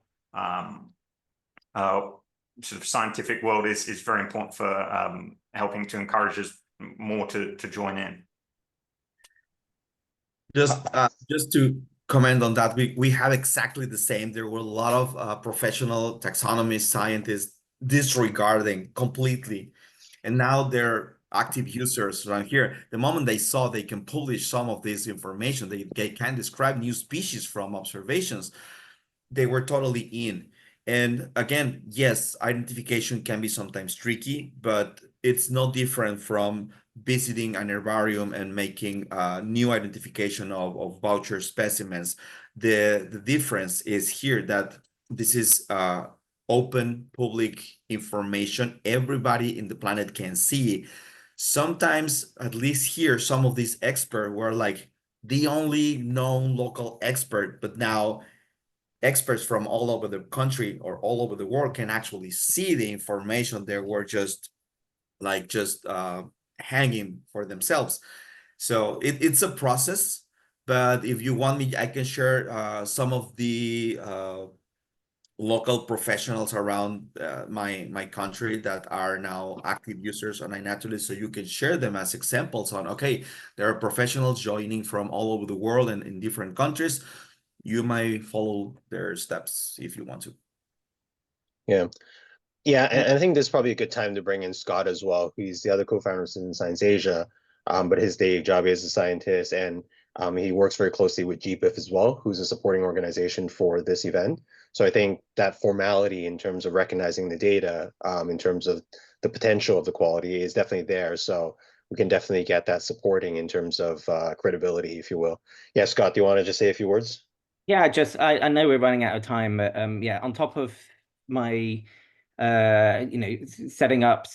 sort of scientific world is very important for helping to encourage us more to join in. Just to comment on that, we had exactly the same. There were a lot of professional taxonomist scientists disregarding completely, and now they're active users around here. The moment they saw they can publish some of this information, they can describe new species from observations, they were totally in. And again, yes, identification can be sometimes tricky, but it's no different from visiting an herbarium and making new identification of voucher specimens. The difference is here that this is open public information. Everybody in the planet can see. Sometimes, at least here, some of these experts were like the only known local expert, but now experts from all over the country or all over the world can actually see the information they were just hanging for themselves. So it's a process. but if you want me, I can share some of the local professionals around my country that are now active users on iNaturalist, so you can share them as examples on, okay, there are professionals joining from all over the world and in different countries. You might follow their steps if you want to. Yeah. Yeah, and I think this is probably a good time to bring in Scott as well. He's the other co-founder of CitizenScience.Asia, but his day job is a scientist, and he works very closely with GBIF as well, who's a supporting organization for this event. So I think that formality in terms of recognizing the data, in terms of the potential of the quality is definitely there. So we can definitely get that supporting in terms of credibility, if you will. Yeah, Scott, do you want to just say a few words? Yeah, I know we're running out of time, but yeah, on top of my setting up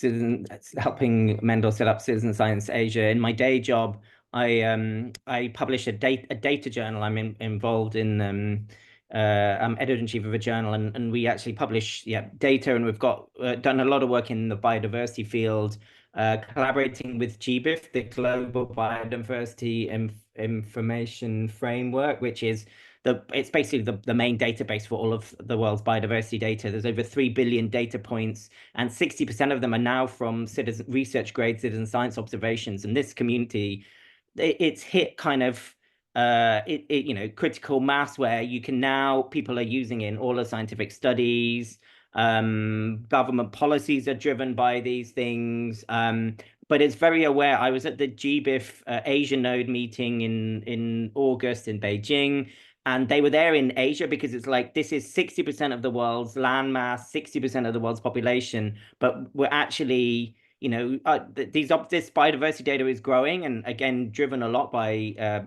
helping Mendel set up Citizen Science Asia, in my day job, I publish a data journal. I'm involved in I'm editor-in-chief of a journal, and we actually publish data, and we've got done a lot of work in the biodiversity field, collaborating with GBIF, the Global Biodiversity Information Framework, which is it's basically the main database for all of the world's biodiversity data. There's over 3 billion data points, and 60% of them are now from research grade citizen science observations. And this community, it's hit kind of critical mass where you can now, people are using it in all the scientific studies. Government policies are driven by these things. But it's very aware. I was at the GBIF Asia Node meeting in August in Beijing, and they were there in Asia because it's like, this is 60% of the world's landmass, 60% of the world's population, but we're actually, this biodiversity data is growing, and again, driven a lot by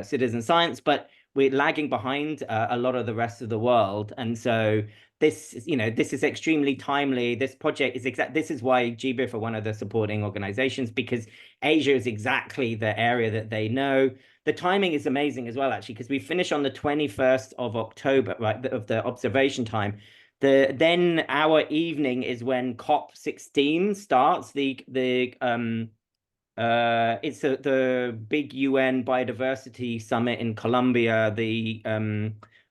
citizen science, but we're lagging behind a lot of the rest of the world. And so this is extremely timely. This project is this is why GBIF are one of the supporting organizations, because Asia is exactly the area that they know. The timing is amazing as well, actually, because we finish on the 21st of October, right, of the observation time. Then our evening is when COP16 starts. It's the big UN Biodiversity Summit in Colombia, the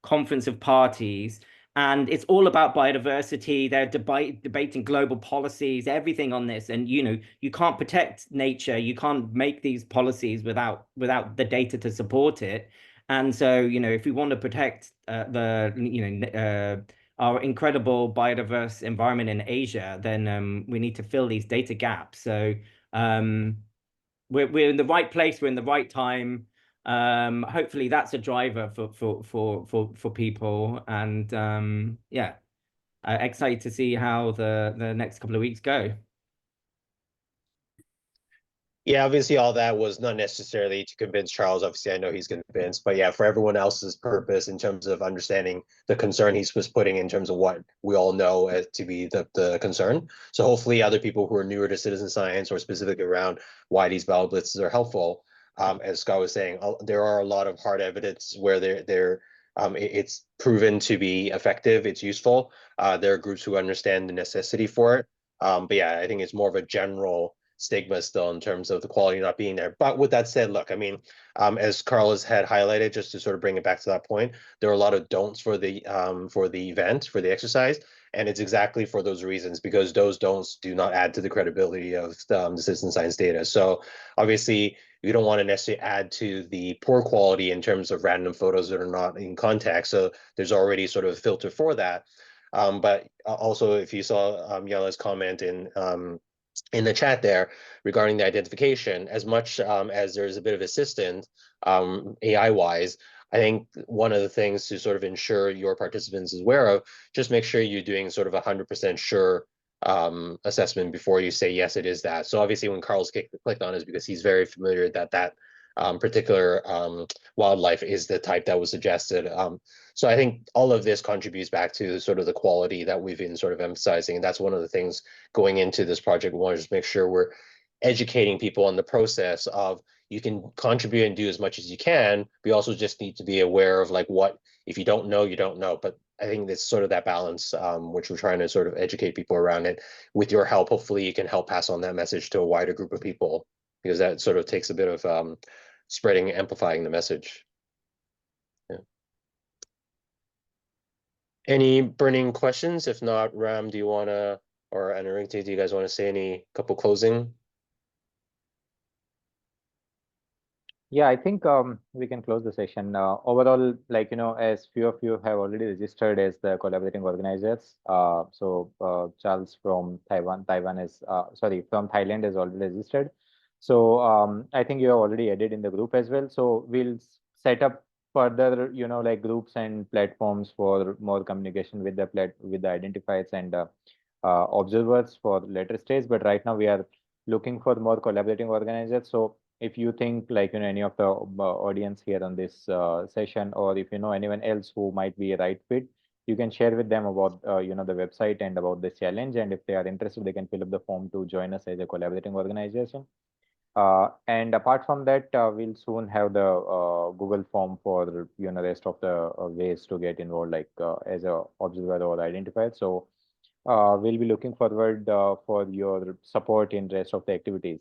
Conference of Parties. And it's all about biodiversity. They're debating global policies, everything on this. And, you can't protect nature. You can't make these policies without the data to support it. And so, if we want to protect our incredible biodiverse environment in Asia, then we need to fill these data gaps. So we're in the right place. We're in the right time. Hopefully that's a driver for people, and excited to see how the next couple of weeks go. Yeah, obviously all that was not necessarily to convince Charles. Obviously, I know he's convinced, but yeah, for everyone else's purpose in terms of understanding the concern he was putting in terms of what we all know to be the concern. So hopefully other people who are newer to citizen science or specifically around why these ballot blitzes are helpful. As Scott was saying, there are a lot of hard evidence where it's proven to be effective, it's useful. There are groups who understand the necessity for it. But yeah, I think it's more of a general stigma still in terms of the quality not being there. But with that said, look, I mean, as Carlos had highlighted, just to sort of bring it back to that point, there are a lot of don'ts for the event, for the exercise, and it's exactly for those reasons, because those don'ts do not add to the credibility of the citizen science data. So obviously, you don't want to necessarily add to the poor quality in terms of random photos that are not in context. So there's already sort of a filter for that. But also, if you saw Yala's comment in the chat there regarding the identification, as much as there's a bit of assistance AI-wise, I think one of the things to sort of ensure your participants is aware of, just make sure you're doing sort of 100% sure assessment before you say, yes, it is that. So obviously when Carl's clicked on it is because he's very familiar that particular wildlife is the type that was suggested. So I think all of this contributes back to sort of the quality that we've been sort of emphasizing. And that's one of the things going into this project. We want to just make sure we're educating people on the process of, you can contribute and do as much as you can. We also just need to be aware of like, what, if you don't know, you don't know. But I think it's sort of that balance, which we're trying to sort of educate people around it. With your help, hopefully you can help pass on that message to a wider group of people, because that sort of takes a bit of spreading, amplifying the message. Any burning questions? If not, Ram, do you want to, or Anukriti, do you guys want to say any couple closing? Yeah, I think we can close the session. Overall, like, as few of you have already registered as the collaborating organizers. Charles from Taiwan is, sorry, from Thailand is already registered. So I think you have already added in the group as well. So we'll set up further, like groups and platforms for more communication with the identifiers and observers for later stage. But right now we are looking for more collaborating organizers. So if you think like any of the audience here on this session, or if you know anyone else who might be a right fit, you can share with them about the website and about this challenge, and if they are interested, they can fill up the form to join us as a collaborating organization. And apart from that, we'll soon have the Google form for the rest of the ways to get involved, like as a observer or identifier. So we'll be looking forward for your support in rest of the activities.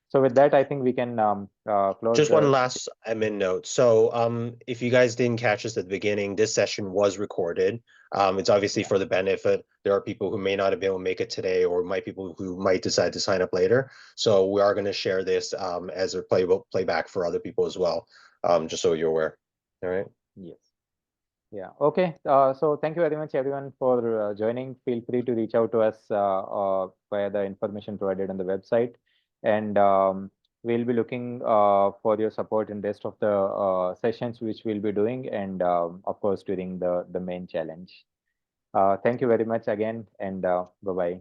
So with that, I think we can close. Just one last admin note. So if you guys didn't catch this at the beginning, this session was recorded. It's obviously for the benefit. There are people who may not have been able to make it today, or people who might decide to sign up later. So we are going to share this as a playback for other people as well, just so you're aware. All right. Yes. Yeah. Okay. So thank you very much, everyone, for joining. Feel free to reach out to us via the information provided on the website, and we'll be looking for your support in rest of the sessions which we'll be doing, and of course during the main challenge. Thank you very much again, and bye bye.